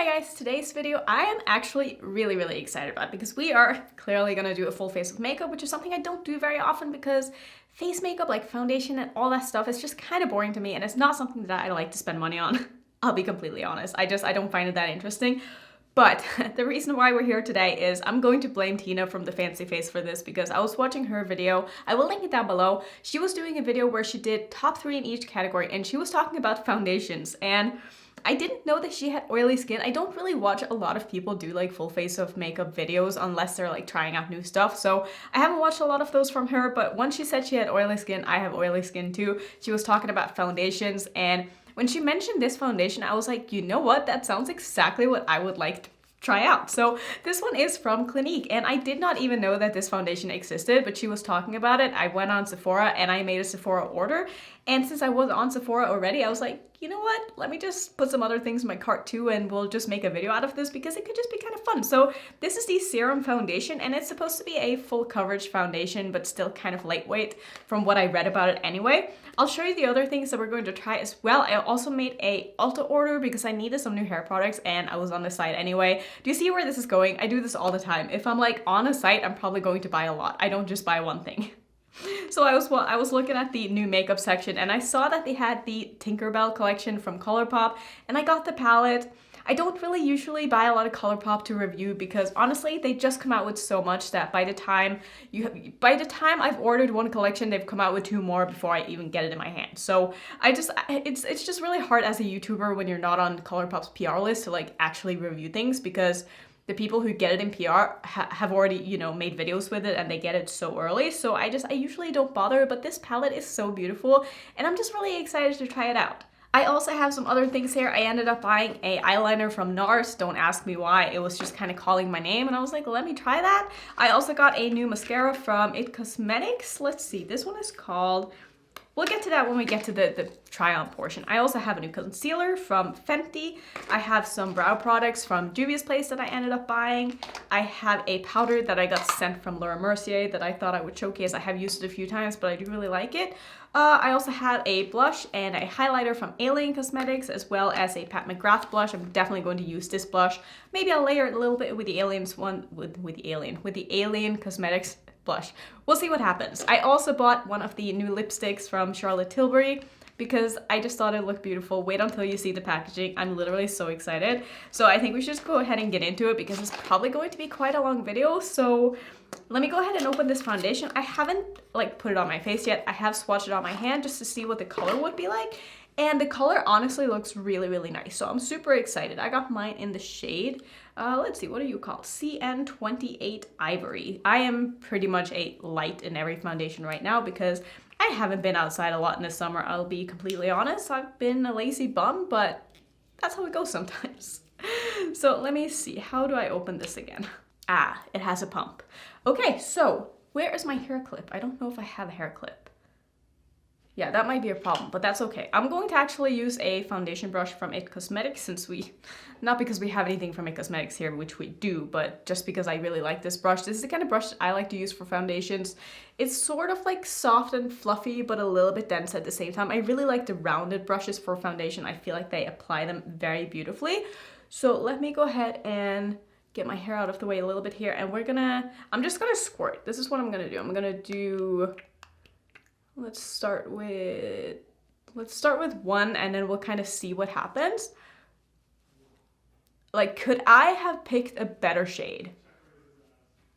Hi guys, today's video I am actually really excited about because we are clearly gonna do a full face of makeup, which is something I don't do very often because face makeup, like foundation and all that stuff, is just kind of boring to me and it's not something that I like to spend money on. I'll be completely honest. I don't find it that interesting. But the reason why we're here today is I'm going to blame Tina from the Fancy Face for this because I was watching her video. I will link it down below. She was doing a video where she did top 3 in each category and she was talking about foundations, and I didn't know that she had oily skin. I don't really watch a lot of people do like full face of makeup videos unless they're like trying out new stuff. So I haven't watched a lot of those from her, but once she said she had oily skin, I have oily skin too. She was talking about foundations, and when she mentioned this foundation, I was like, you know what? That sounds exactly what I would like to try out. So this one is from Clinique, and I did not even know that this foundation existed, but she was talking about it. I went on Sephora and I made a Sephora order, and since I was on Sephora already, I was like, you know what, let me just put some other things in my cart too and we'll just make a video out of this because it could just be kind of fun. So this is the Serum Foundation, and it's supposed to be a full coverage foundation but still kind of lightweight from what I read about it anyway. I'll show you the other things that we're going to try as well. I also made a Ulta order because I needed some new hair products and I was on the site anyway. Do you see where this is going? I do this all the time. If I'm like on a site, I'm probably going to buy a lot. I don't just buy one thing. So I was looking at the new makeup section and I saw that they had the Tinkerbell collection from Colorpop, and I got the palette. I don't really usually buy a lot of Colorpop to review because honestly they just come out with so much that by the time I've ordered one collection, they've come out with 2 more before I even get it in my hand. So it's just really hard as a YouTuber when you're not on Colourpop's PR list to like actually review things, because the people who get it in PR have already, you know, made videos with it and they get it so early. So I usually don't bother, but this palette is so beautiful and I'm just really excited to try it out. I also have some other things here. I ended up buying a eyeliner from NARS. Don't ask me why. It was just kind of calling my name and I was like, let me try that. I also got a new mascara from It Cosmetics. Let's see, this one is called... We'll get to that when we get to the try-on portion. I also have a new concealer from Fenty. I have some brow products from Juvia's Place that I ended up buying. I have a powder that I got sent from Laura Mercier that I thought I would showcase. I have used it a few times, but I do really like it. I also have a blush and a highlighter from Alien Cosmetics, as well as a Pat McGrath blush. I'm definitely going to use this blush. Maybe I'll layer it a little bit with the Alien Cosmetics blush. We'll see what happens. I also bought one of the new lipsticks from Charlotte Tilbury because I just thought it looked beautiful. Wait until you see the packaging. I'm literally so excited. So I think we should just go ahead and get into it because it's probably going to be quite a long video. So let me go ahead and open this foundation. I haven't like put it on my face yet. I have swatched it on my hand just to see what the color would be like. And the color honestly looks really nice. So I'm super excited. I got mine in the shade, let's see, what are you called? CN28 Ivory. I am pretty much a light in every foundation right now because I haven't been outside a lot in the summer. I'll be completely honest. I've been a lazy bum, but that's how it goes sometimes. So let me see. How do I open this again? Ah, it has a pump. Okay, so where is my hair clip? I don't know if I have a hair clip. Yeah, that might be a problem, but that's okay. I'm going to actually use a foundation brush from It Cosmetics since not because we have anything from It Cosmetics here, which we do, but just because I really like this brush. This is the kind of brush that I like to use for foundations. It's sort of like soft and fluffy, but a little bit dense at the same time. I really like the rounded brushes for foundation. I feel like they apply them very beautifully. So let me go ahead and get my hair out of the way a little bit here, and I'm just gonna squirt. This is what I'm gonna do. I'm gonna do... Let's start with one and then we'll kind of see what happens. Like, could I have picked a better shade?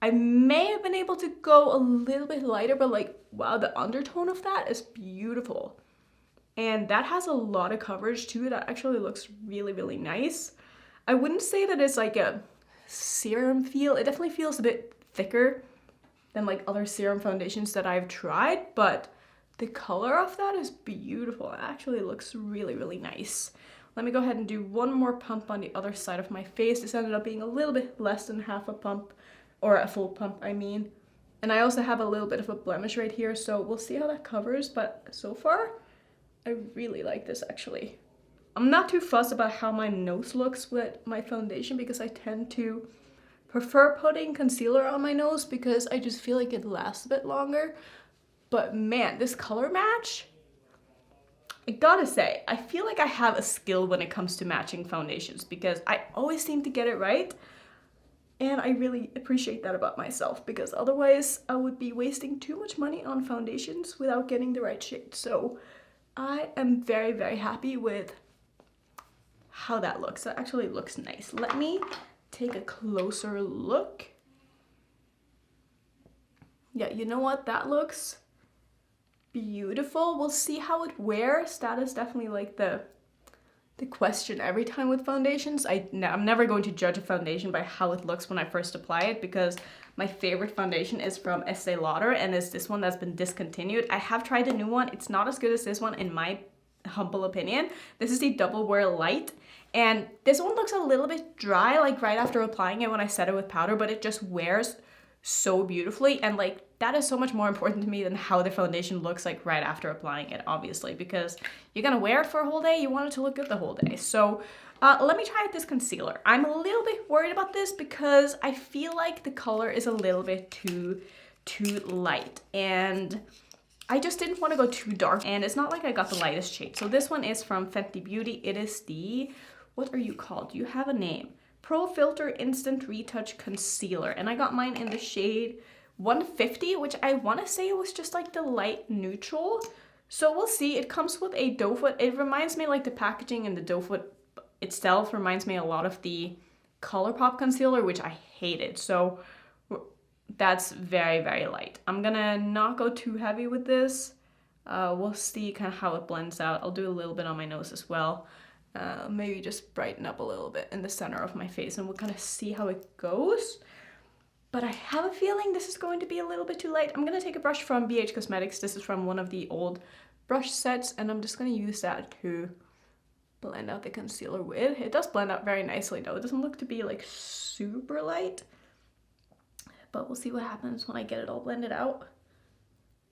I may have been able to go a little bit lighter, but like, wow, the undertone of that is beautiful. And that has a lot of coverage too. That actually looks really nice. I wouldn't say that it's like a serum feel. It definitely feels a bit thicker than like other serum foundations that I've tried, but the color of that is beautiful. It actually looks really nice. Let me go ahead and do one more pump on the other side of my face. This ended up being a little bit less than half a pump, or a full pump, I mean. And I also have a little bit of a blemish right here, so we'll see how that covers, but so far, I really like this actually. I'm not too fussed about how my nose looks with my foundation because I tend to prefer putting concealer on my nose because I just feel like it lasts a bit longer. But man, this color match, I gotta say, I feel like I have a skill when it comes to matching foundations because I always seem to get it right. And I really appreciate that about myself because otherwise I would be wasting too much money on foundations without getting the right shade. So I am very, very happy with how that looks. That actually looks nice. Let me take a closer look. Yeah, you know what? That looks beautiful. We'll see how it wears. That is definitely like the question every time with foundations. I'm never going to judge a foundation by how it looks when I first apply it because my favorite foundation is from Estee Lauder and is this one that's been discontinued. I have tried the new one. It's not as good as this one in my humble opinion. This is the Double Wear Light and this one looks a little bit dry like right after applying it when I set it with powder, but it just wears so beautifully and like that is so much more important to me than how the foundation looks like right after applying it, obviously, because you're gonna wear it for a whole day, you want it to look good the whole day. So let me try out this concealer. I'm a little bit worried about this because I feel like the color is a little bit too light and I just didn't want to go too dark and it's not like I got the lightest shade. So this one is from Fenty Beauty. It is the, what are you called? Do you have a name? Pro Filter Instant Retouch Concealer and I got mine in the shade 150, which I want to say it was just like the light neutral. So we'll see. It comes with a doe foot. It reminds me like the packaging and the doe foot itself reminds me a lot of the Colorpop concealer, which I hated. So that's very, very light. I'm gonna not go too heavy with this. We'll see kind of how it blends out. I'll do a little bit on my nose as well. Maybe just brighten up a little bit in the center of my face and we'll kind of see how it goes. But I have a feeling this is going to be a little bit too light. I'm going to take a brush from BH Cosmetics. This is from one of the old brush sets and I'm just going to use that to blend out the concealer with. It does blend out very nicely though. It doesn't look to be like super light, but we'll see what happens when I get it all blended out.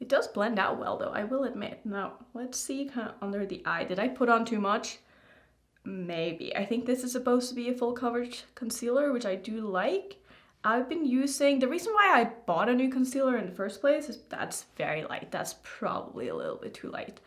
It does blend out well though, I will admit. Now let's see kind of under the eye. Did I put on too much? Maybe. I think this is supposed to be a full coverage concealer, which I do like. I've been using, the reason why I bought a new concealer in the first place is that's very light. That's probably a little bit too light.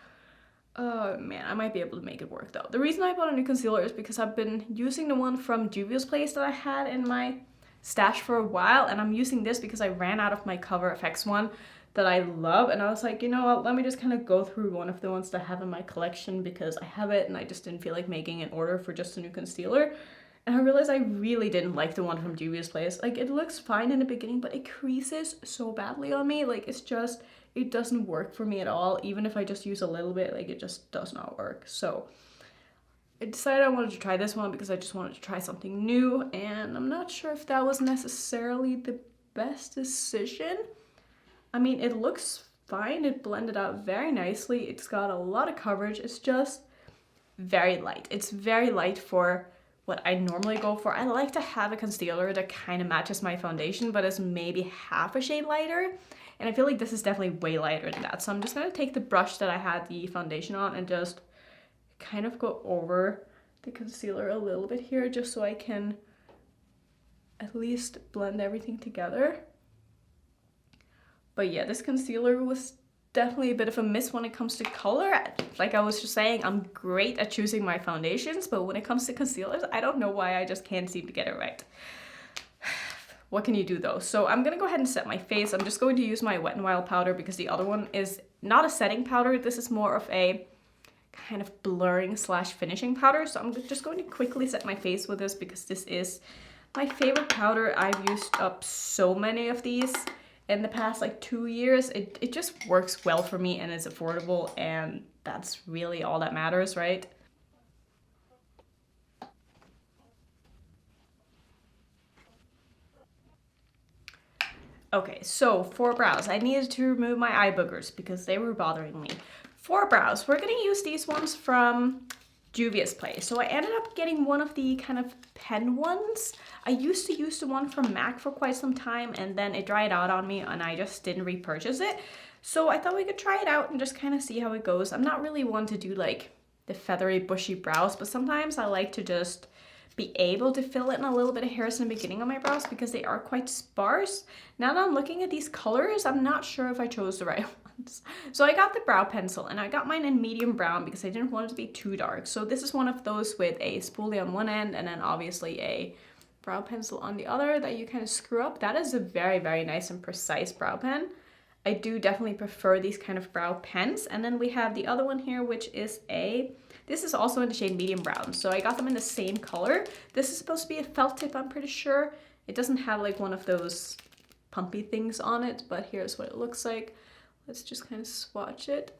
Oh man, I might be able to make it work though. The reason I bought a new concealer is because I've been using the one from Juvia's Place that I had in my stash for a while. And I'm using this because I ran out of my Cover FX one that I love. And I was like, you know what, let me just kind of go through one of the ones that I have in my collection because I have it and I just didn't feel like making an order for just a new concealer. And I realized I really didn't like the one from Juvia's Place. Like it looks fine in the beginning, but it creases so badly on me. Like it's just, it doesn't work for me at all. Even if I just use a little bit, like it just does not work. So I decided I wanted to try this one because I just wanted to try something new. And I'm not sure if that was necessarily the best decision. I mean, it looks fine. It blended out very nicely. It's got a lot of coverage. It's just very light. It's very light for what I normally go for. I like to have a concealer that kind of matches my foundation, but is maybe half a shade lighter. And I feel like this is definitely way lighter than that. So I'm just going to take the brush that I had the foundation on and just kind of go over the concealer a little bit here, just so I can at least blend everything together. But yeah, this concealer was definitely a bit of a miss when it comes to color. Like I was just saying, I'm great at choosing my foundations, but when it comes to concealers, I don't know why I just can't seem to get it right. What can you do though? So I'm gonna go ahead and set my face. I'm just going to use my Wet n Wild powder because the other one is not a setting powder. This is more of a kind of blurring slash finishing powder. So I'm just going to quickly set my face with this because this is my favorite powder. I've used up so many of these in the past like 2 years. It just works well for me and is affordable, and that's really all that matters, right? Okay, so for brows, I needed to remove my eye boogers because they were bothering me. For brows, we're gonna use these ones from Juvia's Place. So I ended up getting one of the kind of pen ones. I used to use the one from MAC for quite some time and then it dried out on me and I just didn't repurchase it. So I thought we could try it out and just kind of see how it goes. I'm not really one to do like the feathery bushy brows, but sometimes I like to just be able to fill in a little bit of hairs in the beginning of my brows because they are quite sparse. Now that I'm looking at these colors, I'm not sure if I chose the right ones. So I got the brow pencil and I got mine in medium brown because I didn't want it to be too dark. So this is one of those with a spoolie on one end and then obviously a brow pencil on the other that you kind of screw up. That is a very, very nice and precise brow pen. I do definitely prefer these kind of brow pens. And then we have the other one here, which is this is also in the shade medium brown. So I got them in the same color. This is supposed to be a felt tip, I'm pretty sure. It doesn't have like one of those pumpy things on it, but here's what it looks like. Let's just kind of swatch it.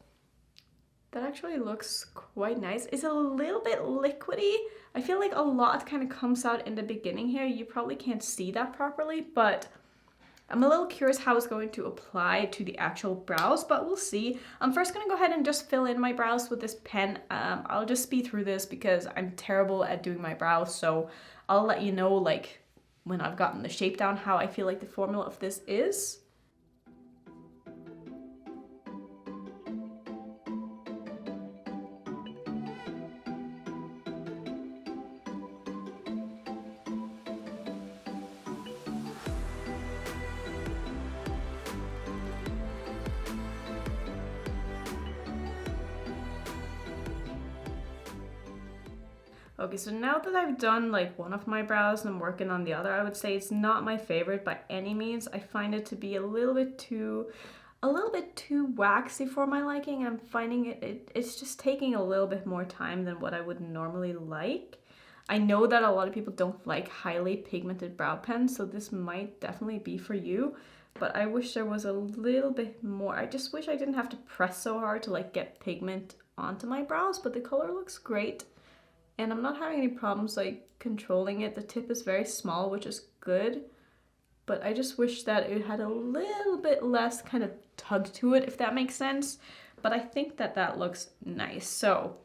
That actually looks quite nice. It's a little bit liquidy. I feel like a lot kind of comes out in the beginning here. You probably can't see that properly, but I'm a little curious how it's going to apply to the actual brows, but we'll see. I'm first going to go ahead and just fill in my brows with this pen. I'll just speed through this because I'm terrible at doing my brows, so I'll let you know like when I've gotten the shape down how I feel like the formula of this is. Okay, so now that I've done like one of my brows and I'm working on the other, I would say it's not my favorite by any means. I find it to be a little bit too waxy for my liking. I'm finding it's just taking a little bit more time than what I would normally like. I know that a lot of people don't like highly pigmented brow pens, so this might definitely be for you, but I wish there was a little bit more. I just wish I didn't have to press so hard to like get pigment onto my brows, but the color looks great. And I'm not having any problems like controlling it. The tip is very small, which is good. But I just wish that it had a little bit less kind of tug to it, if that makes sense. But I think that that looks nice. So,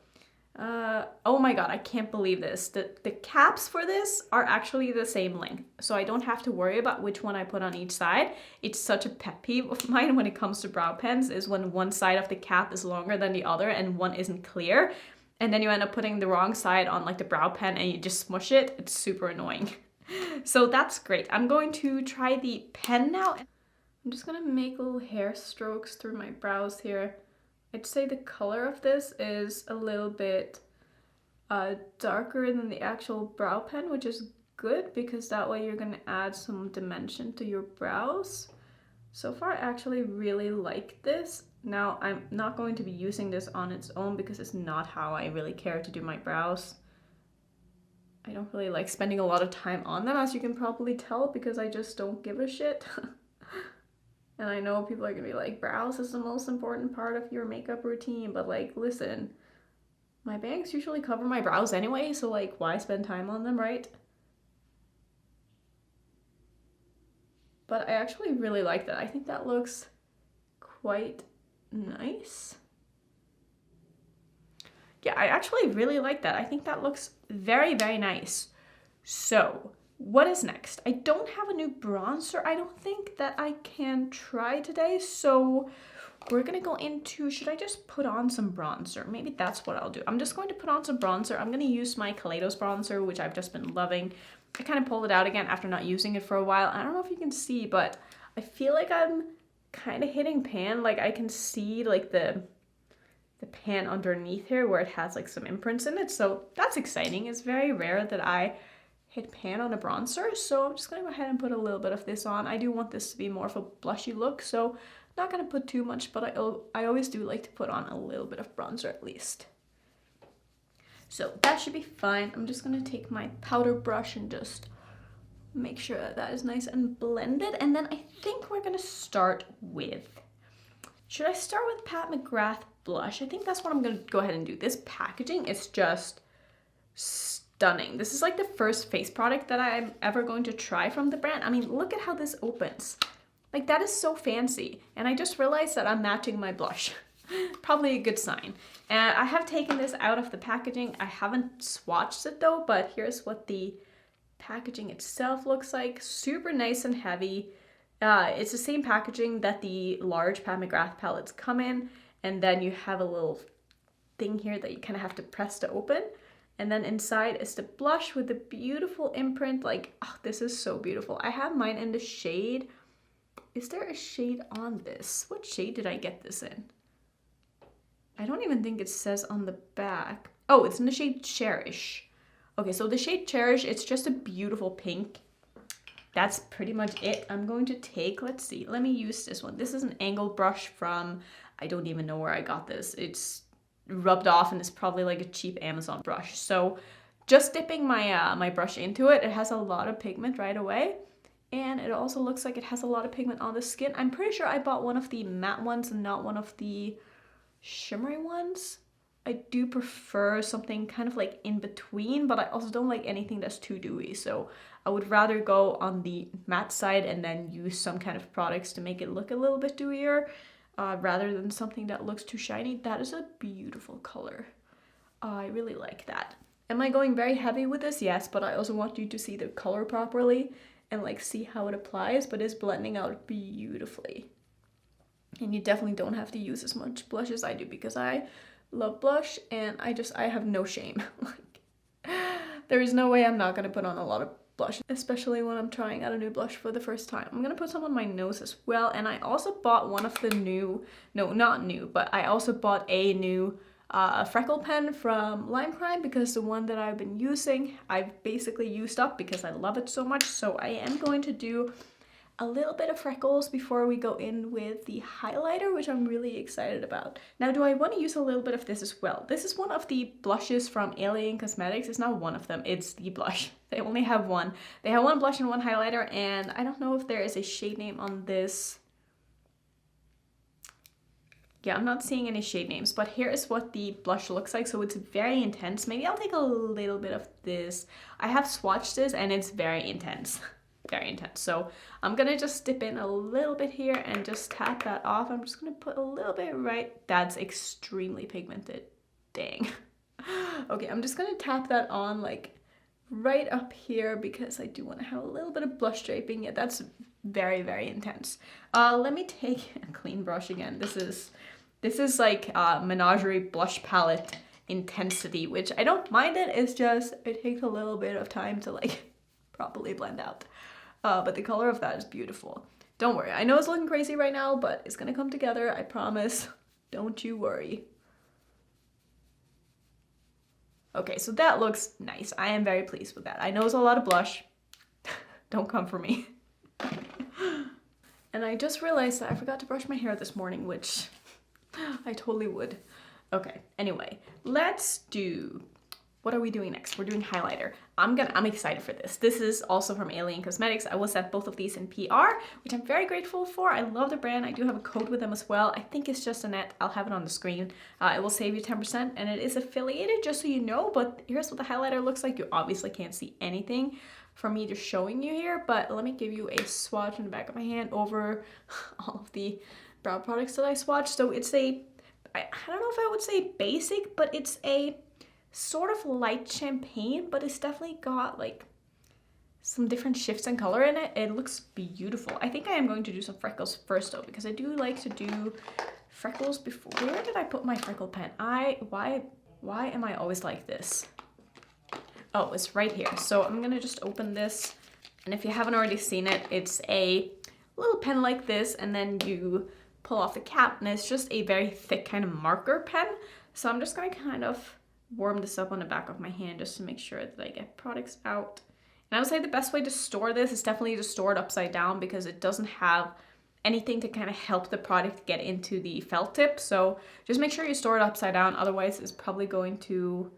oh my god, I can't believe this. The caps for this are actually the same length. So I don't have to worry about which one I put on each side. It's such a pet peeve of mine when it comes to brow pens is when one side of the cap is longer than the other and one isn't clear. And then you end up putting the wrong side on like the brow pen and you just smush it. It's super annoying. So that's great. I'm going to try the pen now. I'm just gonna make little hair strokes through my brows here. I'd say the color of this is a little bit darker than the actual brow pen, which is good because that way you're gonna add some dimension to your brows. So far I actually really like this. Now, I'm not going to be using this on its own because it's not how I really care to do my brows. I don't really like spending a lot of time on them, as you can probably tell, because I just don't give a shit. And I know people are gonna be like, brows is the most important part of your makeup routine, but like, listen, my bangs usually cover my brows anyway, so like, why spend time on them, right? But I actually really like that. I think that looks quite nice. Yeah, I actually really like that. I think that looks very, very nice. So, what is next? I don't have a new bronzer, I don't think, that I can try today. So, we're gonna go into, should I just put on some bronzer? Maybe that's what I'll do. I'm just going to put on some bronzer. I'm gonna use my Kaleidos bronzer, which I've just been loving. I kind of pulled it out again after not using it for a while. I don't know if you can see, but I feel like I'm kind of hitting pan. Like I can see like the pan underneath here where it has like some imprints in it. So that's exciting. It's very rare that I hit pan on a bronzer. So I'm just gonna go ahead and put a little bit of this on. I do want this to be more of a blushy look, so not gonna put too much, but I always do like to put on a little bit of bronzer at least. So that should be fine. I'm just gonna take my powder brush and just make sure that that is nice and blended. And then I think we're gonna start with, should I start with Pat McGrath blush? I think that's what I'm gonna go ahead and do. This packaging is just stunning. This is like the first face product that I'm ever going to try from the brand. I mean, look at how this opens. Like that is so fancy. And I just realized that I'm matching my blush. Probably a good sign. And I have taken this out of the packaging. I haven't swatched it though, but here's what the packaging itself looks like. Super nice and heavy. It's the same packaging that the large Pat McGrath palettes come in, and then you have a little thing here that you kind of have to press to open, and then inside is the blush with the beautiful imprint. Like, oh, this is so beautiful. I have mine in the shade Is there a shade on this? What shade did I get this in? I don't even think it says on the back. Oh, it's in the shade Cherish. Okay, so the shade Cherish, it's just a beautiful pink. That's pretty much it. I'm going to take, let's see, let me use this one. This is an angled brush from, I don't even know where I got this. It's rubbed off and it's probably like a cheap Amazon brush. So just dipping my my brush into it, it has a lot of pigment right away. And it also looks like it has a lot of pigment on the skin. I'm pretty sure I bought one of the matte ones and not one of the shimmery ones. I do prefer something kind of like in between, but I also don't like anything that's too dewy. So I would rather go on the matte side and then use some kind of products to make it look a little bit dewier, rather than something that looks too shiny. That is a beautiful color. I really like that. Am I going very heavy with this? Yes, but I also want you to see the color properly and like see how it applies, but it's blending out beautifully. And you definitely don't have to use as much blush as I do because I love blush and I have no shame. Like, there is no way I'm not gonna put on a lot of blush, especially when I'm trying out a new blush for the first time. I'm gonna put some on my nose as well, and I also bought one of the new, no, not new, but I also bought a new freckle pen from Lime Crime because the one that I've been using I've basically used up because I love it so much. So I am going to do a little bit of freckles before we go in with the highlighter, which I'm really excited about. Now, do I want to use a little bit of this as well? This is one of the blushes from Alien Cosmetics. It's not one of them, it's the blush. They only have one. They have one blush and one highlighter, and I don't know if there is a shade name on this. Yeah, I'm not seeing any shade names, but here is what the blush looks like. So it's very intense. Maybe I'll take a little bit of this. I have swatched this and it's very intense. Very intense. So I'm gonna just dip in a little bit here and just tap that off. I'm just gonna put a little bit right. That's extremely pigmented. Dang. Okay, I'm just gonna tap that on like right up here because I do want to have a little bit of blush draping. Yeah, that's very, very intense. Let me take a clean brush again. This is like Menagerie blush palette intensity, which I don't mind it. It's just, it takes a little bit of time to like properly blend out. But the color of that is beautiful. Don't worry. I know it's looking crazy right now, but it's gonna come together. I promise. Don't you worry. Okay, so that looks nice. I am very pleased with that. I know it's a lot of blush. Don't come for me. And I just realized that I forgot to brush my hair this morning, which I totally would. Okay, anyway, let's do, what are we doing next? We're doing highlighter. I'm excited for this. This is also from Alien Cosmetics. I will set both of these in PR, which I'm very grateful for. I love the brand. I do have a code with them as well. I think it's just Annette. I'll have it on the screen. It will save you 10% and it is affiliated, just so you know, but here's what the highlighter looks like. You obviously can't see anything from me just showing you here, but let me give you a swatch in the back of my hand over all of the brow products that I swatched. So it's a, I don't know if I would say basic, but it's a sort of light champagne, but it's definitely got like some different shifts in color in it. It looks beautiful. I think I am going to do some freckles first though, because I do like to do freckles before. Where did I put my freckle pen? Why am I always like this? Oh, it's right here. So I'm gonna just open this, and if you haven't already seen it, it's a little pen like this, and then you pull off the cap, and it's just a very thick kind of marker pen. So I'm just gonna kind of warm this up on the back of my hand just to make sure that I get products out. And I would say the best way to store this is definitely to store it upside down because it doesn't have anything to kind of help the product get into the felt tip. So just make sure you store it upside down, otherwise it's probably going to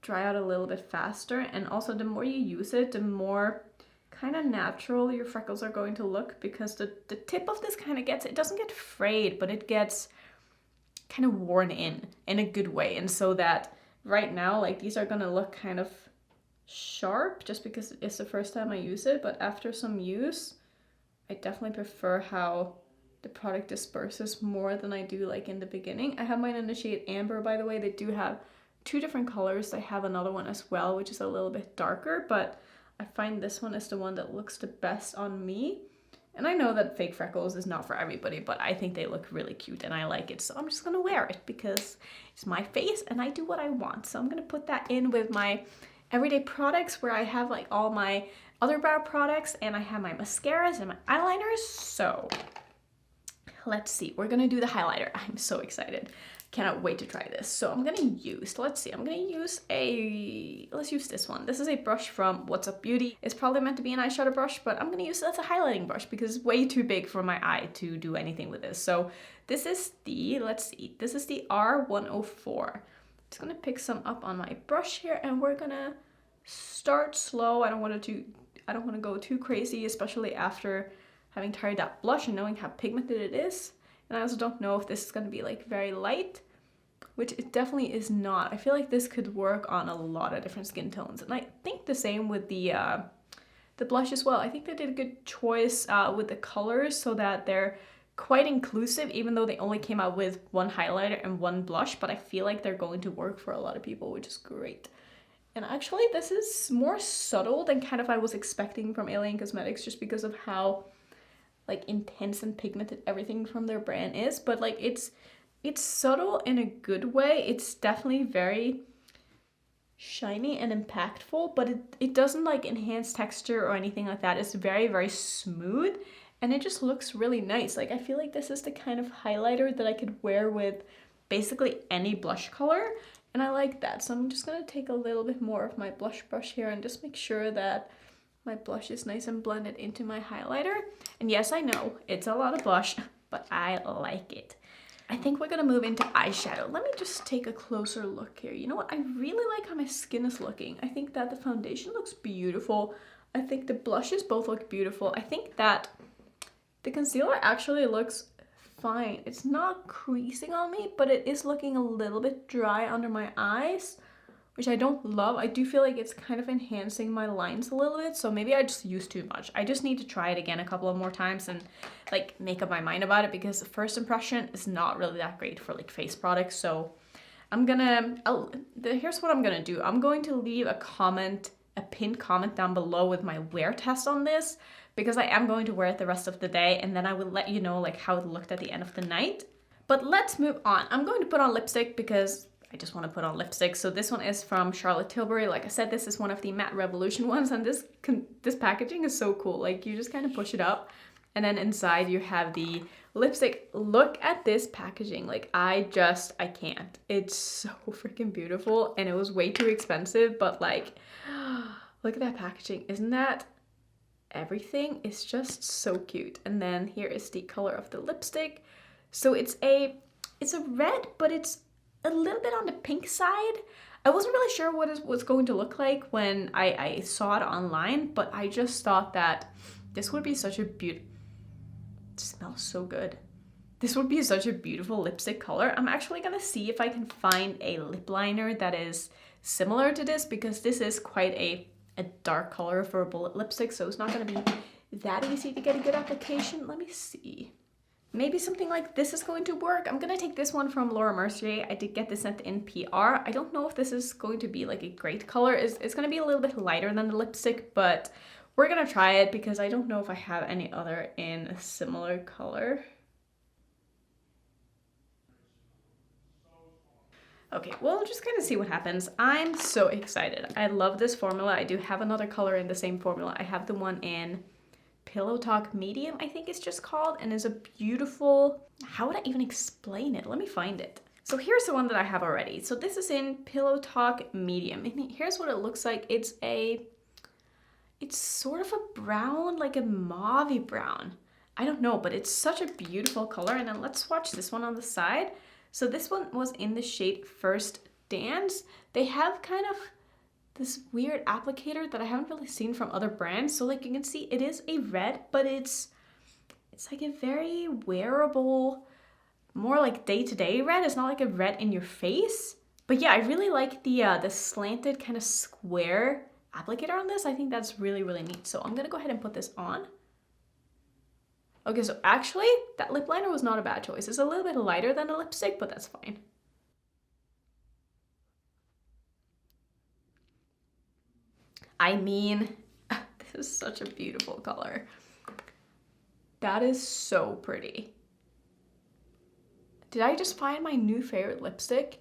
dry out a little bit faster. And also the more you use it, the more kind of natural your freckles are going to look, because the tip of this kind of gets, it doesn't get frayed, but it gets kind of worn in a good way. And so that right now, like, these are gonna look kind of sharp just because it's the first time I use it, but after some use, I definitely prefer how the product disperses more than I do like in the beginning. I have mine in the shade Amber, by the way. They do have two different colors. I have another one as well, which is a little bit darker, but I find this one is the one that looks the best on me. And I know that fake freckles is not for everybody, but I think they look really cute and I like it. So I'm just gonna wear it because it's my face and I do what I want. So I'm gonna put that in with my everyday products where I have like all my other brow products and I have my mascaras and my eyeliners. So let's see, we're gonna do the highlighter. I'm so excited. Cannot wait to try this. So I'm gonna use, let's see, I'm gonna use let's use this one. This is a brush from What's Up Beauty. It's probably meant to be an eyeshadow brush, but I'm gonna use it as a highlighting brush because it's way too big for my eye to do anything with this. So this is the, let's see, this is the R104. Just gonna pick some up on my brush here and we're gonna start slow. I don't want to go too crazy, especially after having tried that blush and knowing how pigmented it is. And I also don't know if this is going to be like very light, which it definitely is not. I feel like this could work on a lot of different skin tones. And I think the same with the blush as well. I think they did a good choice with the colors so that they're quite inclusive, even though they only came out with one highlighter and one blush, but I feel like they're going to work for a lot of people, which is great. And actually this is more subtle than kind of I was expecting from Alien Cosmetics, just because of how like intense and pigmented everything from their brand is, but like it's subtle in a good way. It's definitely very shiny and impactful, but it doesn't like enhance texture or anything like that. It's very, very smooth and it just looks really nice. Like I feel like this is the kind of highlighter that I could wear with basically any blush color, and I like that. So I'm just gonna take a little bit more of my blush brush here and just make sure that my blush is nice and blended into my highlighter. And yes, I know it's a lot of blush, but I like it. I think we're gonna move into eyeshadow. Let me just take a closer look here. You know what? I really like how my skin is looking. I think that the foundation looks beautiful. I think the blushes both look beautiful. I think that the concealer actually looks fine. It's not creasing on me, but it is looking a little bit dry under my eyes, which I don't love. I do feel like it's kind of enhancing my lines a little bit, so maybe I just used too much. I just need to try it again a couple of more times and like make up my mind about it, because the first impression is not really that great for like face products. So here's what I'm gonna do. I'm going to leave a pinned comment down below with my wear test on this, because I am going to wear it the rest of the day, and then I will let you know like how it looked at the end of the night. But let's move on. I'm going to put on lipstick because I just want to put on lipstick. So this one is from Charlotte Tilbury. Like I said, this is one of the Matte Revolution ones, and this packaging is so cool. Like you just kind of push it up and then inside you have the lipstick. Look at this packaging. Like I can't. It's so freaking beautiful, and it was way too expensive, but like look at that packaging. Isn't that everything? It's just so cute. And then here is the color of the lipstick. So it's a red, but it's a little bit on the pink side. I wasn't really sure what it was going to look like when I saw it online, but I just thought that this would be such a it smells so good. This would be such a beautiful lipstick color. I'm actually gonna see if I can find a lip liner that is similar to this, because this is quite a dark color for a bullet lipstick, so it's not gonna be that easy to get a good application. Let me see. Maybe something like this is going to work. I'm gonna take this one from Laura Mercier. I did get this sent in PR. I don't know if this is going to be like a great color. It's gonna be a little bit lighter than the lipstick, but we're gonna try it because I don't know if I have any other in a similar color. Okay, we'll just kind of see what happens. I'm so excited. I love this formula. I do have another color in the same formula. I have the one in Pillow Talk Medium, I think it's just called, and is a beautiful, how would I even explain it? Let me find it. So here's the one that I have already. So this is in Pillow Talk Medium. And here's what it looks like. It's sort of a brown, like a mauve-y brown. I don't know, but it's such a beautiful color. And then let's swatch this one on the side. So this one was in the shade First Dance. They have kind of this weird applicator that I haven't really seen from other brands. So like you can see, it is a red, but it's like a very wearable, more like day-to-day red. It's not like a red in your face. But yeah, I really like the slanted kind of square applicator on this. I think that's really, really neat. So I'm gonna go ahead and put this on. Okay, so actually that lip liner was not a bad choice. It's a little bit lighter than the lipstick, but that's fine. I mean, this is such a beautiful color. That is so pretty. Did I just find my new favorite lipstick?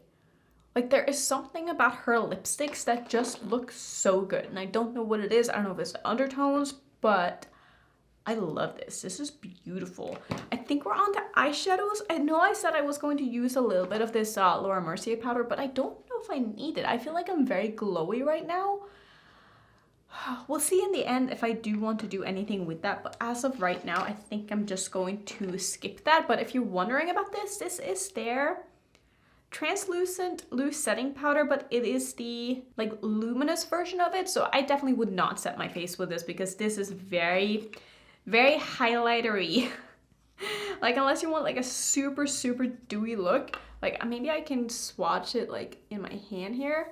Like there is something about her lipsticks that just look so good. And I don't know what it is. I don't know if it's the undertones, but I love this. This is beautiful. I think we're on to eyeshadows. I know I said I was going to use a little bit of this Laura Mercier powder, but I don't know if I need it. I feel like I'm very glowy right now. We'll see in the end if I do want to do anything with that, but as of right now, I think I'm just going to skip that. But if you're wondering about this, this is their translucent loose setting powder, but it is the like luminous version of it. So I definitely would not set my face with this because this is very highlightery. Like unless you want like a super dewy look, like maybe I can swatch it like in my hand here.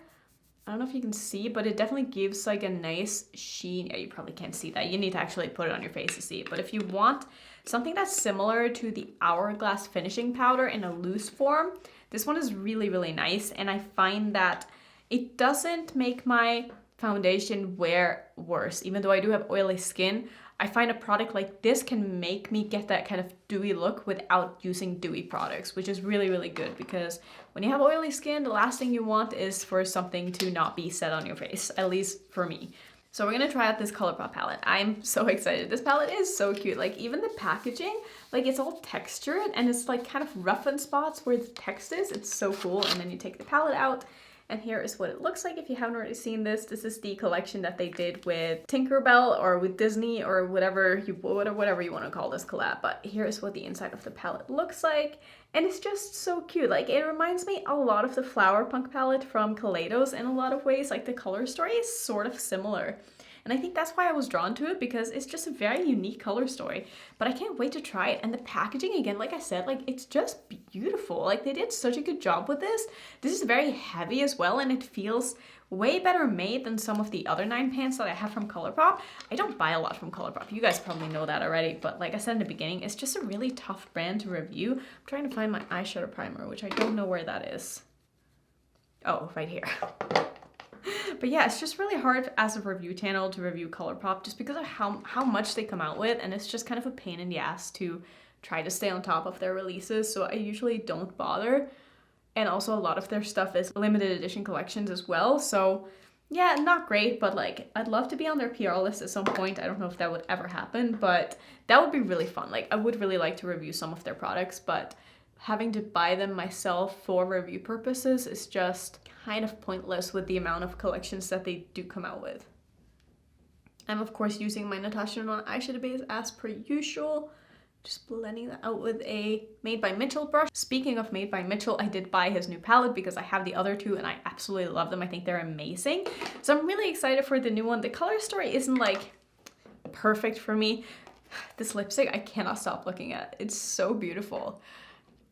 I don't know if you can see, but it definitely gives like a nice sheen. Yeah, you probably can't see that. You need to actually put it on your face to see it. But if you want something that's similar to the Hourglass finishing powder in a loose form, this one is really nice. And I find that it doesn't make my foundation wear worse. Even though I do have oily skin, I find a product like this can make me get that kind of dewy look without using dewy products, which is really good because when you have oily skin, the last thing you want is for something to not be set on your face, at least for me. So we're gonna try out this Colorpop palette. I'm so excited. This palette is so cute. Like even the packaging, like it's all textured and it's like kind of rough in spots where the text is. It's so cool. And then you take the palette out. And here is what it looks like if you haven't already seen this. This is the collection that they did with Tinkerbell or with Disney or whatever you want to call this collab. But here is what the inside of the palette looks like. And it's just so cute. Like it reminds me a lot of the Flower Punk palette from Kaleidos in a lot of ways. Like the color story is sort of similar. And I think that's why I was drawn to it because it's just a very unique color story. But I can't wait to try it. And the packaging, again, like I said, like it's just beautiful. Like they did such a good job with this. This is very heavy as well and it feels way better made than some of the other 9 pans that I have from Colorpop. I don't buy a lot from Colorpop. You guys probably know that already. But like I said in the beginning, it's just a really tough brand to review. I'm trying to find my eyeshadow primer, which I don't know where that is. Oh, right here. But yeah, it's just really hard as a review channel to review Colorpop just because of how much they come out with, and it's just kind of a pain in the ass to try to stay on top of their releases, so I usually don't bother. And also a lot of their stuff is limited edition collections as well, so yeah, not great, but like I'd love to be on their PR list at some point. I don't know if that would ever happen, but that would be really fun. Like I would really like to review some of their products, but having to buy them myself for review purposes is just kind of pointless with the amount of collections that they do come out with. I'm of course using my Natasha Denona eyeshadow base as per usual, just blending that out with a Made by Mitchell brush. Speaking of Made by Mitchell, I did buy his new palette because I have the other two and I absolutely love them. I think they're amazing. So I'm really excited for the new one. The color story isn't like perfect for me. This lipstick I cannot stop looking at. It's so beautiful.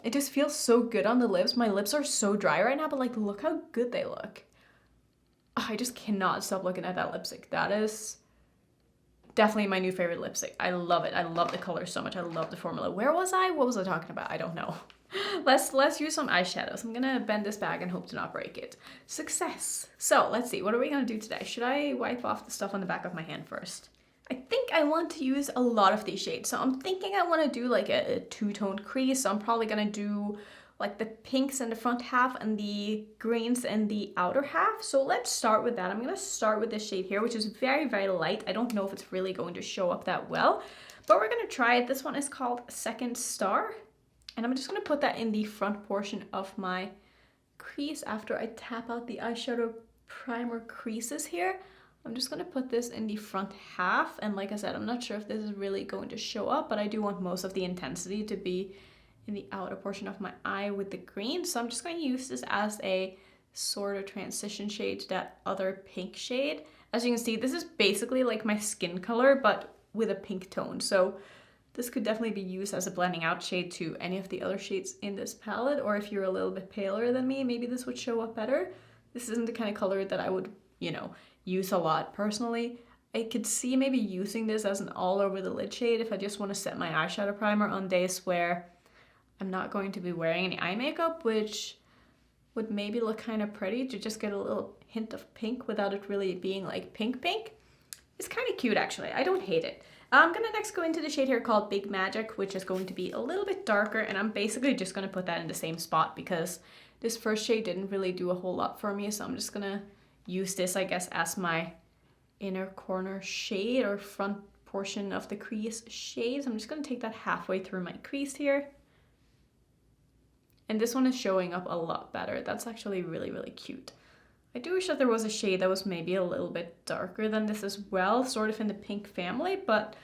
It just feels so good on the lips. My lips are so dry right now, but like, look how good they look. I just cannot stop looking at that lipstick. That is definitely my new favorite lipstick. I love it. I love the color so much. I love the formula. Where was I? What was I talking about? I don't know. Let's use some eyeshadows. I'm gonna bend this bag and hope to not break it. Success. So let's see. What are we gonna do today? Should I wipe off the stuff on the back of my hand first? I think I want to use a lot of these shades. So I'm thinking I want to do like a two-tone crease. So I'm probably going to do like the pinks in the front half and the greens in the outer half. So let's start with that. I'm going to start with this shade here, which is very light. I don't know if it's really going to show up that well, but we're going to try it. This one is called Second Star. And I'm just going to put that in the front portion of my crease after I tap out the eyeshadow primer creases here. I'm just going to put this in the front half, and like I said, I'm not sure if this is really going to show up, but I do want most of the intensity to be in the outer portion of my eye with the green, so I'm just going to use this as a sort of transition shade to that other pink shade. As you can see, this is basically like my skin color, but with a pink tone, so this could definitely be used as a blending out shade to any of the other shades in this palette, or if you're a little bit paler than me, maybe this would show up better. This isn't the kind of color that I would, you know, use a lot personally. I could see maybe using this as an all over the lid shade if I just want to set my eyeshadow primer on days where I'm not going to be wearing any eye makeup, which would maybe look kind of pretty to just get a little hint of pink without it really being like pink. It's kind of cute actually. I don't hate it. I'm gonna next go into the shade here called Big Magic, which is going to be a little bit darker, and I'm basically just gonna put that in the same spot because This first shade didn't really do a whole lot for me, so I'm just gonna use this, I guess, as my inner corner shade or front portion of the crease shade. So I'm just gonna take that halfway through my crease here. And this one is showing up a lot better. That's actually really, really cute. I do wish that there was a shade that was maybe a little bit darker than this as well, sort of in the pink family, but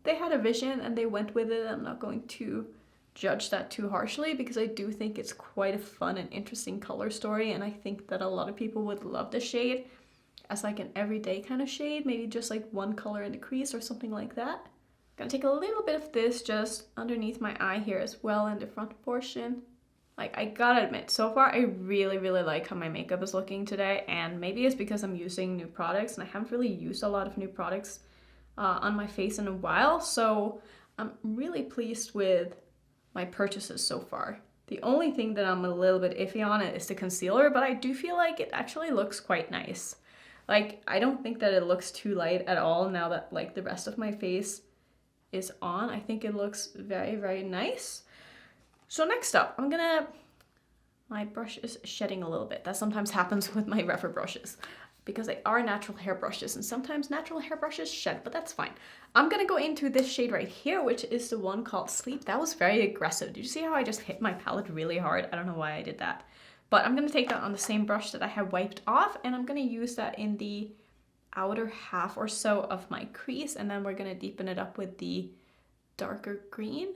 they had a vision and they went with it. I'm not going to judge that too harshly because I do think it's quite a fun and interesting color story, and I think that a lot of people would love the shade as like an everyday kind of shade, maybe just like one color in the crease or something like that. I'm gonna take a little bit of this just underneath my eye here as well in the front portion. Like, I gotta admit, so far I really, really like how my makeup is looking today, and maybe it's because I'm using new products and I haven't really used a lot of new products on my face in a while, so I'm really pleased with my purchases so far. The only thing that I'm a little bit iffy on is the concealer, but I do feel like it actually looks quite nice. Like, I don't think that it looks too light at all now that like the rest of my face is on. I think it looks very, very nice. So next up, my brush is shedding a little bit. That sometimes happens with my Rephr brushes because they are natural hair brushes and sometimes natural hair brushes shed, but that's fine. I'm gonna go into this shade right here, which is the one called Sleep. That was very aggressive. Did you see how I just hit my palette really hard? I don't know why I did that. But I'm gonna take that on the same brush that I have wiped off, and I'm gonna use that in the outer half or so of my crease, and then we're gonna deepen it up with the darker green.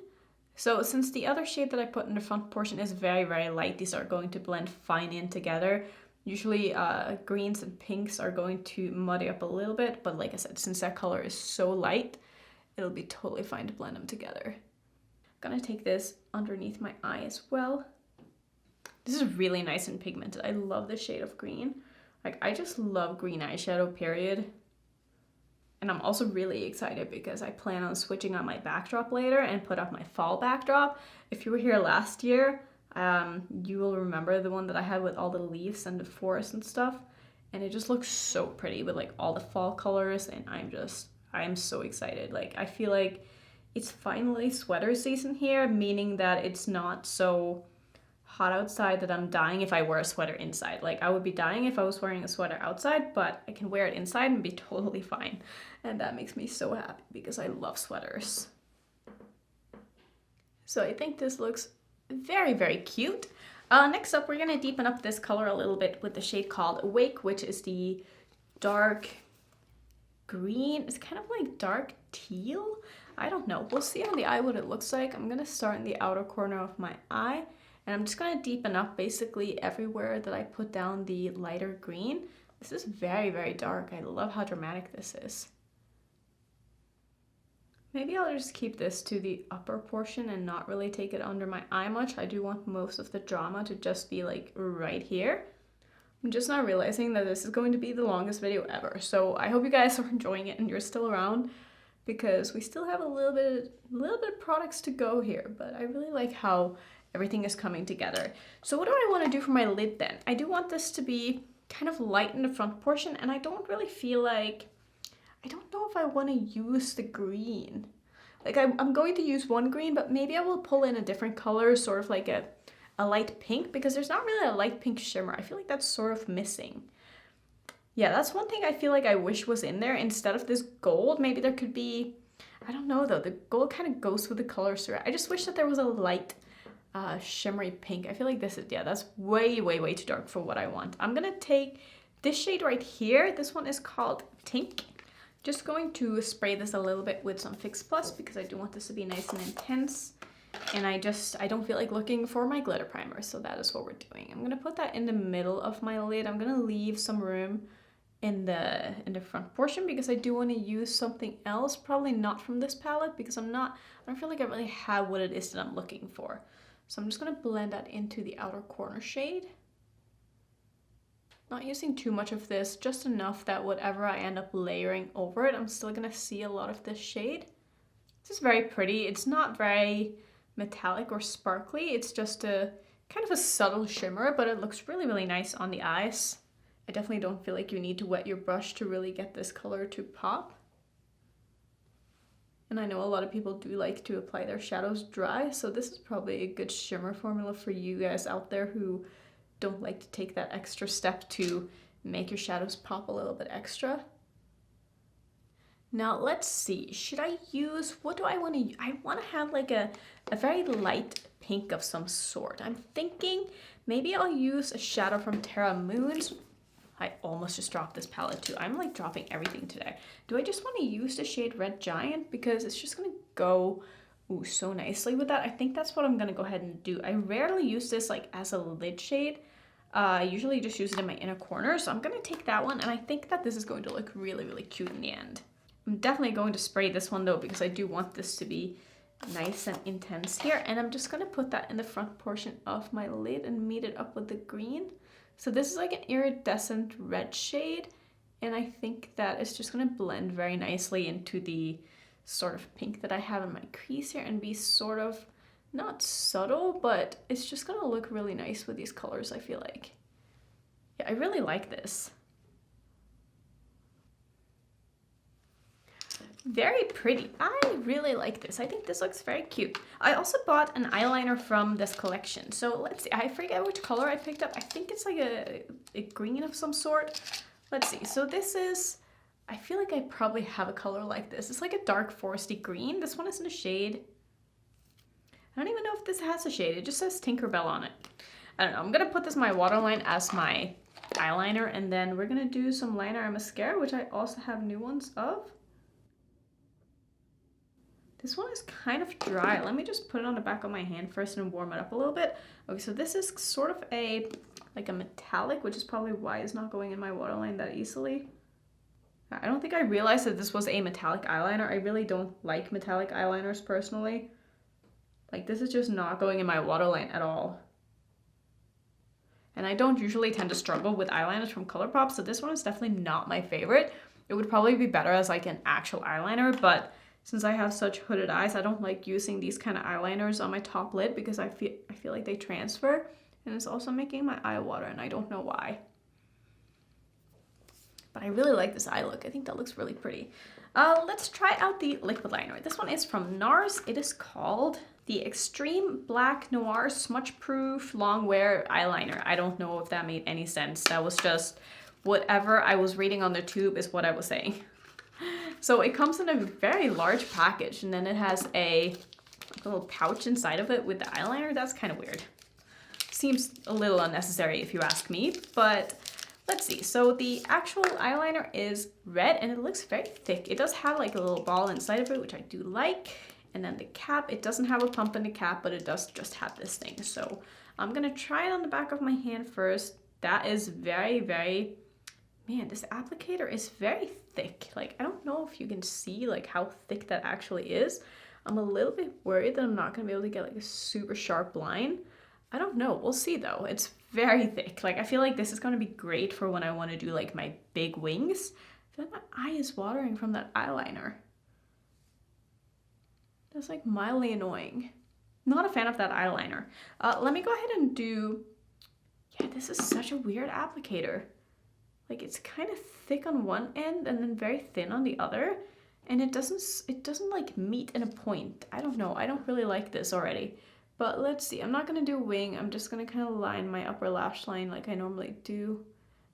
So since the other shade that I put in the front portion is very, very light, these are going to blend fine in together. Usually greens and pinks are going to muddy up a little bit, but like I said, since that color is so light, it'll be totally fine to blend them together. I'm gonna take this underneath my eye as well. This is really nice and pigmented. I love this shade of green. Like, I just love green eyeshadow, period. And I'm also really excited because I plan on switching on my backdrop later and put up my fall backdrop. If you were here last year, you will remember the one that I had with all the leaves and the forest and stuff. And it just looks so pretty with like all the fall colors, and I am so excited. Like, I feel like it's finally sweater season here, meaning that it's not so hot outside that I'm dying if I wear a sweater inside. Like, I would be dying if I was wearing a sweater outside, but I can wear it inside and be totally fine. And that makes me so happy because I love sweaters. So I think this looks very, very cute. Next up, we're gonna deepen up this color a little bit with the shade called Awake, which is the dark green. It's kind of like dark teal. I don't know. We'll see on the eye what it looks like. I'm gonna start in the outer corner of my eye, and I'm just gonna deepen up basically everywhere that I put down the lighter green. This is very, very dark. I love how dramatic this is. Maybe I'll just keep this to the upper portion and not really take it under my eye much. I do want most of the drama to just be like right here. I'm just not realizing that this is going to be the longest video ever. So I hope you guys are enjoying it and you're still around, because we still have a little bit of products to go here, but I really like how everything is coming together. So what do I want to do for my lid then? I do want this to be kind of light in the front portion, and I don't really feel like, I don't know if I want to use the green. Like, I'm going to use one green, but maybe I will pull in a different color, sort of like a light pink, because there's not really a light pink shimmer. I feel like that's sort of missing. Yeah, that's one thing I feel like I wish was in there. Instead of this gold, maybe there could be, I don't know though, the gold kind of goes with the colors through it. I just wish that there was a light shimmery pink. I feel like this is, yeah, that's way, way, way too dark for what I want. I'm gonna take this shade right here. This one is called Tink. Just going to spray this a little bit with some Fix Plus because I do want this to be nice and intense. And I don't feel like looking for my glitter primer, so that is what we're doing. I'm gonna put that in the middle of my lid. I'm gonna leave some room in the front portion because I do want to use something else, probably not from this palette, because I don't feel like I really have what it is that I'm looking for. So I'm just gonna blend that into the outer corner shade. Not using too much of this, just enough that whatever I end up layering over it, I'm still gonna see a lot of this shade. This is very pretty. It's not very metallic or sparkly. It's just a kind of a subtle shimmer, but it looks really, really nice on the eyes. I definitely don't feel like you need to wet your brush to really get this color to pop. And I know a lot of people do like to apply their shadows dry, so this is probably a good shimmer formula for you guys out there who don't like to take that extra step to make your shadows pop a little bit extra. Now let's see, should I use, what do I want to use? I want to have like a very light pink of some sort. I'm thinking maybe I'll use a shadow from Terra Moons. I almost just dropped this palette too. I'm like dropping everything today. Do I just want to use the shade Red Giant? Because it's just going to go so nicely with that. I think that's what I'm going to go ahead and do. I rarely use this like as a lid shade. I usually just use it in my inner corner. So I'm going to take that one, and I think that this is going to look really, really cute in the end. I'm definitely going to spray this one though, because I do want this to be nice and intense here. And I'm just going to put that in the front portion of my lid and meet it up with the green. So this is like an iridescent red shade, and I think that it's just going to blend very nicely into the sort of pink that I have in my crease here and be sort of not subtle, but it's just going to look really nice with these colors, I feel like. Yeah, I really like this. Very pretty. I really like this. I think this looks very cute. I also bought an eyeliner from this collection. So let's see. I forget which color I picked up. I think it's like a green of some sort. Let's see. So this is, I feel like I probably have a color like this. It's like a dark foresty green. This one is in a shade. I don't even know if this has a shade. It just says Tinkerbell on it. I don't know. I'm going to put this in my waterline as my eyeliner. And then we're going to do some liner and mascara, which I also have new ones of. This one is kind of dry. Let me just put it on the back of my hand first and warm it up a little bit. Okay, so this is sort of like a metallic, which is probably why it's not going in my waterline that easily. I don't think I realized that this was a metallic eyeliner. I really don't like metallic eyeliners personally. Like, this is just not going in my waterline at all. And I don't usually tend to struggle with eyeliners from Colorpop, so this one is definitely not my favorite. It would probably be better as like an actual eyeliner, but since I have such hooded eyes, I don't like using these kind of eyeliners on my top lid because I feel like they transfer, and it's also making my eye water, and I don't know why. But I really like this eye look. I think that looks really pretty. Let's try out the liquid liner. This one is from NARS. It is called the Extreme Black Noir Smudge Proof Long Wear Eyeliner. I don't know if that made any sense. That was just whatever I was reading on the tube is what I was saying. So it comes in a very large package, and then it has a little pouch inside of it with the eyeliner. That's kind of weird. Seems a little unnecessary if you ask me, but let's see. So the actual eyeliner is red, and it looks very thick. It does have like a little ball inside of it, which I do like. And then the cap, it doesn't have a pump in the cap, but it does just have this thing. So I'm gonna try it on the back of my hand first. That is very, very, man, this applicator is very thick. Like, I don't know if you can see like how thick that actually is. I'm a little bit worried that I'm not gonna be able to get like a super sharp line. I don't know, we'll see though. It's very thick. Like, I feel like this is gonna be great for when I wanna do like my big wings. I feel like my eye is watering from that eyeliner. That's like mildly annoying. Not a fan of that eyeliner. Let me go ahead and do, yeah, this is such a weird applicator. Like, it's kind of thick on one end and then very thin on the other. And it doesn't like meet in a point. I don't know, I don't really like this already. But let's see, I'm not gonna do wing. I'm just gonna kind of line my upper lash line like I normally do.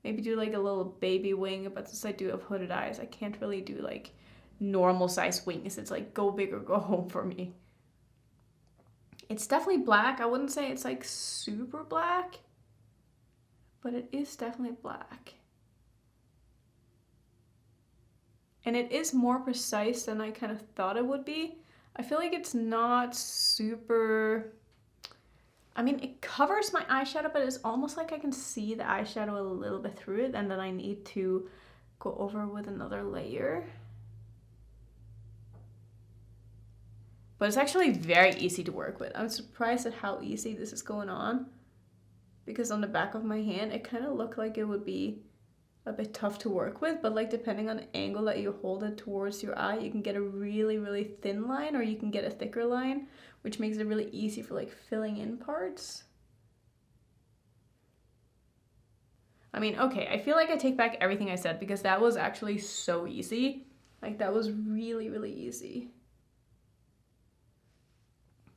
Maybe do like a little baby wing, but since I do have hooded eyes, I can't really do like normal size wings. It's like go big or go home for me. It's definitely black. I wouldn't say it's like super black, but it is definitely black. And it is more precise than I kind of thought it would be. I feel like it's not super, I mean, it covers my eyeshadow, but it's almost like I can see the eyeshadow a little bit through it, and then I need to go over with another layer. But it's actually very easy to work with. I'm surprised at how easy this is going on, because on the back of my hand, it kind of looked like it would be a bit tough to work with, but like depending on the angle that you hold it towards your eye, you can get a really, really thin line, or you can get a thicker line, which makes it really easy for like filling in parts. I mean, okay, I feel like I take back everything I said, because that was actually so easy. Like, that was really, really easy.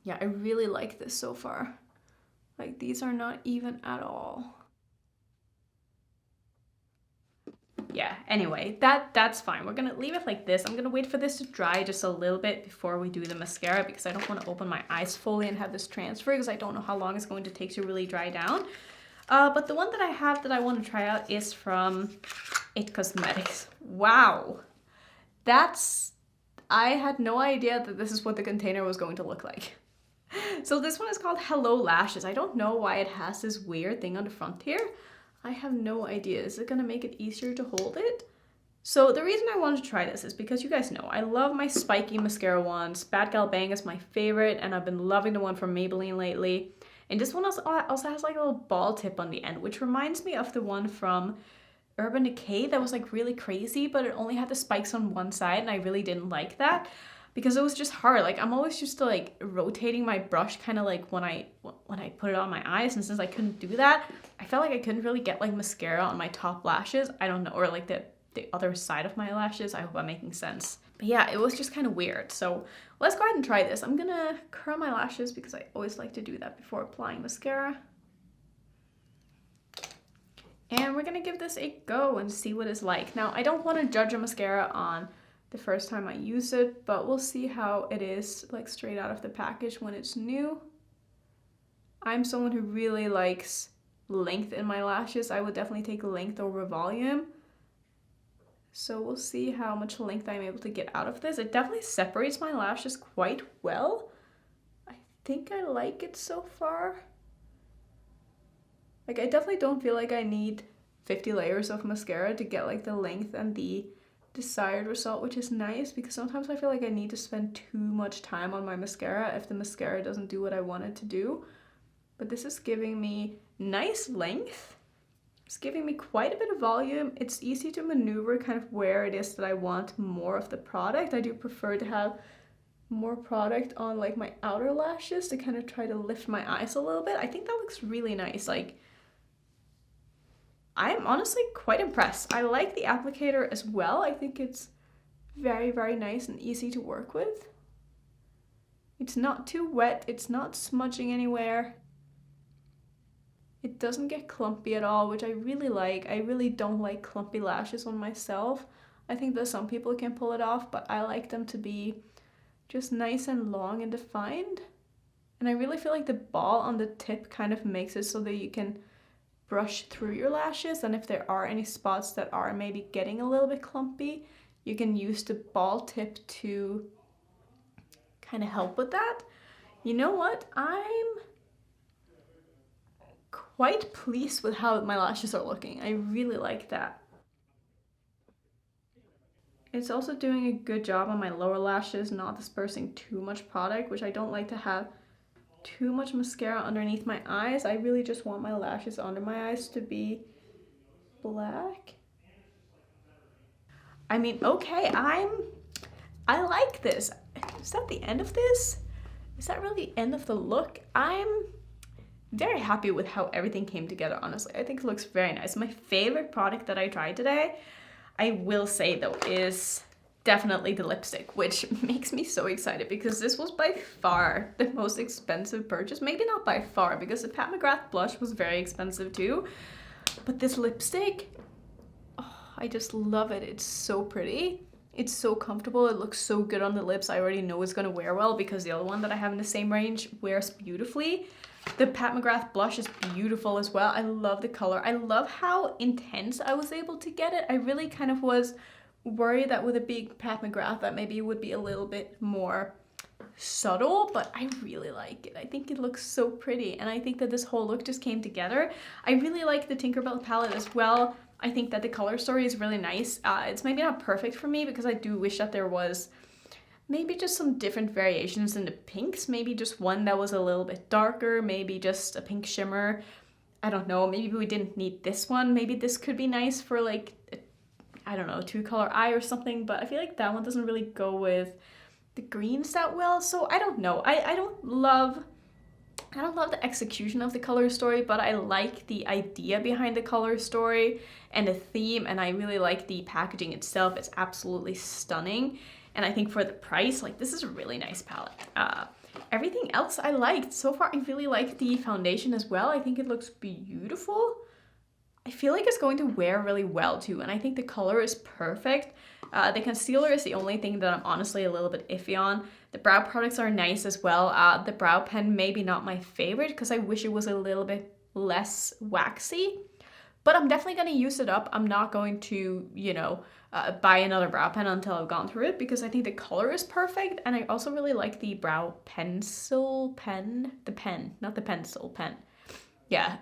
Yeah, I really like this so far. Like, these are not even at all. yeah, anyway, that's fine. We're gonna leave it like this. I'm gonna wait for this to dry just a little bit before we do the mascara because I don't want to open my eyes fully and have this transfer because I don't know how long it's going to take to really dry down. But the one that I have that I want to try out is from It Cosmetics. Wow, I had no idea that this is what the container was going to look like. So this one is called Hello Lashes. I don't know why it has this weird thing on the front here. I have no idea. Is it gonna make it easier to hold it? So the reason I wanted to try this is because you guys know I love my spiky mascara ones. Bad Gal Bang is my favorite, and I've been loving the one from Maybelline lately. And this one also has like a little ball tip on the end, which reminds me of the one from Urban Decay that was like really crazy, but it only had the spikes on one side, and I really didn't like that because it was just hard. Like I'm always used to like rotating my brush kind of like when I put it on my eyes, and since I couldn't do that, I felt like I couldn't really get like mascara on my top lashes. I don't know, or like the other side of my lashes. I hope I'm making sense. But yeah, it was just kind of weird. So let's go ahead and try this. I'm gonna curl my lashes because I always like to do that before applying mascara. And we're gonna give this a go and see what it's like. Now, I don't want to judge a mascara on the first time I use it, but we'll see how it is like straight out of the package when it's new. I'm someone who really likes length in my lashes. I would definitely take length over volume. So we'll see how much length I'm able to get out of this. It definitely separates my lashes quite well. I think I like it so far. Like I definitely don't feel like I need 50 layers of mascara to get like the length and the desired result, which is nice because sometimes I feel like I need to spend too much time on my mascara if the mascara doesn't do what I want it to do. But this is giving me nice length. It's giving me quite a bit of volume. It's easy to maneuver kind of where it is that I want more of the product. I do prefer to have more product on like my outer lashes to kind of try to lift my eyes a little bit. I think that looks really nice. Like I'm honestly quite impressed. I like the applicator as well. I think it's very, very nice and easy to work with. It's not too wet. It's not smudging anywhere. It doesn't get clumpy at all, which I really like. I really don't like clumpy lashes on myself. I think that some people can pull it off, but I like them to be just nice and long and defined. And I really feel like the ball on the tip kind of makes it so that you can brush through your lashes, and if there are any spots that are maybe getting a little bit clumpy, you can use the ball tip to kind of help with that. You know what? I'm quite pleased with how my lashes are looking. I really like that. It's also doing a good job on my lower lashes, not dispersing too much product, which I don't like to have too much mascara underneath my eyes. I really just want my lashes under my eyes to be black. I mean, okay, I like this. Is that the end of this? Is that really the end of the look? I'm very happy with how everything came together, honestly. I think it looks very nice. My favorite product that I tried today, I will say though, is definitely the lipstick, which makes me so excited because this was by far the most expensive purchase. Maybe not by far, because the Pat McGrath blush was very expensive too. But this lipstick, oh, I just love it. It's so pretty. It's so comfortable. It looks so good on the lips. I already know it's gonna wear well because the other one that I have in the same range wears beautifully. The Pat McGrath blush is beautiful as well. I love the color. I love how intense I was able to get it. I really kind of was worried that with a big Pat McGrath that maybe it would be a little bit more subtle, but I really like it. I think it looks so pretty, and I think that this whole look just came together. I really like the Tinkerbell palette as well. I think that the color story is really nice. It's maybe not perfect for me because I do wish that there was maybe just some different variations in the pinks, maybe just one that was a little bit darker, maybe just a pink shimmer. I don't know, maybe we didn't need this one. Maybe this could be nice for like, I don't know, 2-color eye or something, but I feel like that one doesn't really go with the greens that well, so I don't know. I don't love the execution of the color story, but I like the idea behind the color story and the theme, and I really like the packaging itself. It's absolutely stunning, and I think for the price, like, this is a really nice palette. Everything else I liked. So far, I really like the foundation as well. I think it looks beautiful. I feel like it's going to wear really well too, and I think the color is perfect. The concealer is the only thing that I'm honestly a little bit iffy on. The brow products are nice as well. The brow pen maybe not my favorite because I wish it was a little bit less waxy, but I'm definitely going to use it up. I'm not going to, you know, buy another brow pen until I've gone through it because I think the color is perfect, and I also really like the brow pencil pen. The pen, not the pencil pen. Yeah.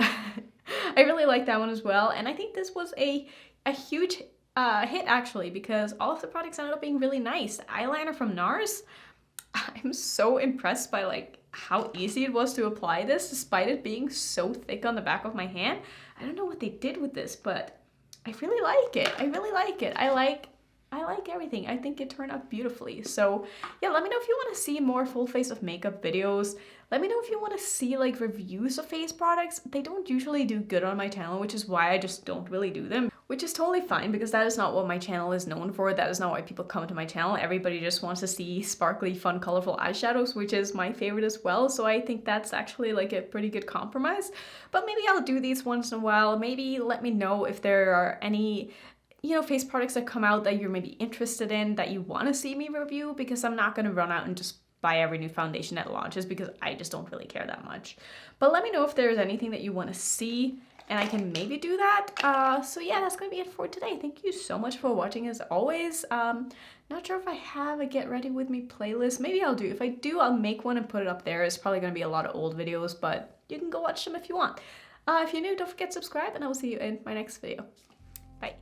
I really like that one as well, and I think this was a huge hit actually because all of the products ended up being really nice. The eyeliner from NARS, I'm so impressed by like how easy it was to apply this despite it being so thick on the back of my hand. I don't know what they did with this, but I really like it. I really like it. I like everything. I think it turned out beautifully. So yeah, let me know if you want to see more full face of makeup videos. Let me know if you want to see like reviews of face products. They don't usually do good on my channel, which is why I just don't really do them, which is totally fine because that is not what my channel is known for. That is not why people come to my channel. Everybody just wants to see sparkly, fun, colorful eyeshadows, which is my favorite as well. So I think that's actually like a pretty good compromise. But maybe I'll do these once in a while. Maybe let me know if there are any, you know, face products that come out that you're maybe interested in that you want to see me review, because I'm not going to run out and just buy every new foundation that launches because I just don't really care that much. But let me know if there's anything that you want to see and I can maybe do that. So yeah, that's gonna be it for today. Thank you so much for watching as always. Not sure if I have a get ready with me playlist. Maybe I'll do. If I do, I'll make one and put it up there. It's probably gonna be a lot of old videos, but you can go watch them if you want. If you're new, don't forget to subscribe, and I will see you in my next video. Bye.